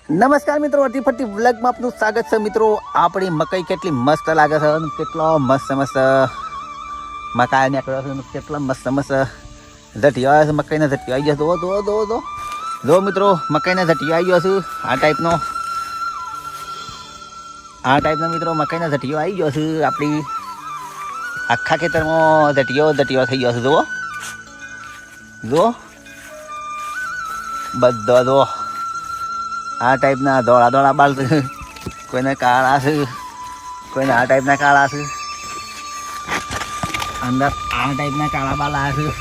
નમસ્કાર મિત્રો, અતિ ફરતી વ્લોગમાં આપનું સ્વાગત છે. મિત્રો આપણી મકાઈ કેટલી મસ્ત લાગે છે અને કેટલો મસ્ત મસ્ત મકાઈ નીકળ્યો છે, કેટલા મસ્ત મસ્ત ઝટીઓ આવે છે. મકાઈના ઝટીઓ આવી ગયા છે. જો મિત્રો, મકાઈના ઝટીઓ આવી ગયો છે. આ ટાઈપનો મિત્રો મકાઈના ઝટીઓ આવી ગયો છે. આપણી આખા ખેતરમાં ઝટીઓ થઈ ગયો છે. જુઓ બધા જુઓ, આ ટાઈપના ધોળા ધોળા બાલ છે, કોઈને કાળા છે, કોઈને આ ટાઈપના કાળા છે, અંદર આ ટાઈપના કાળા બાલ આવે છે.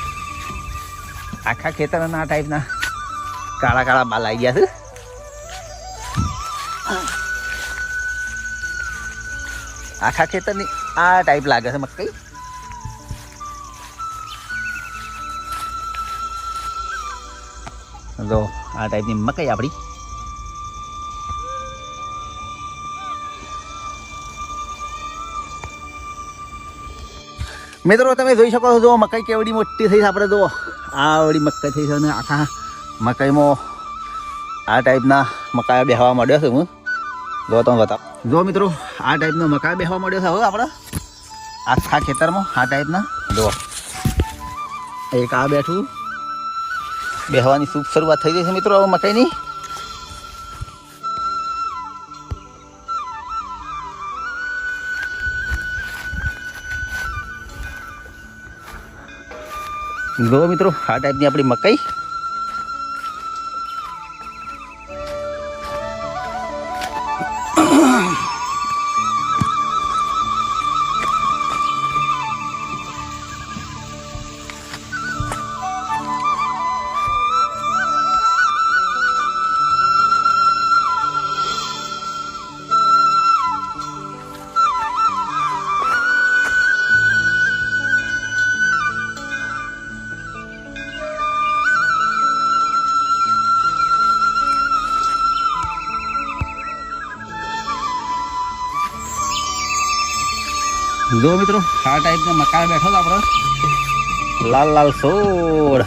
આખા ખેતરના આ ટાઈપના કાળા કાળા બાલ આવી ગયા છે. આખા ખેતરની આ ટાઈપ લાગે છે મકાઈ. જો આ ટાઈપની મકાઈ આપણી. મિત્રો તમે જોઈ શકો છો, જો મકાઈ કેવડી મોટી થઈ છે. આપણે જો આવડી મકાઈ થઈ છે અને આખા મકાઈમાં આ ટાઈપના મકાઈ બેહવા માંડ્યો છે. હું જો તમે બતાવો. જો મિત્રો, આ ટાઈપનો મકાઈ બેહવા માંડ્યો છે હવે આપણે આખા ખેતરમાં. આ ટાઈપના જો એક આ બેઠું, બેહવાની શુભ શરૂઆત થઈ ગઈ છે મિત્રો હવે મકાઈની. જો મિત્રો, આ ટાઈપની આપણી મકાઈ. જો મિત્રો, આ ટાઈપનો મકાઈ બેઠો હતો આપણો લાલ લાલ સોળ.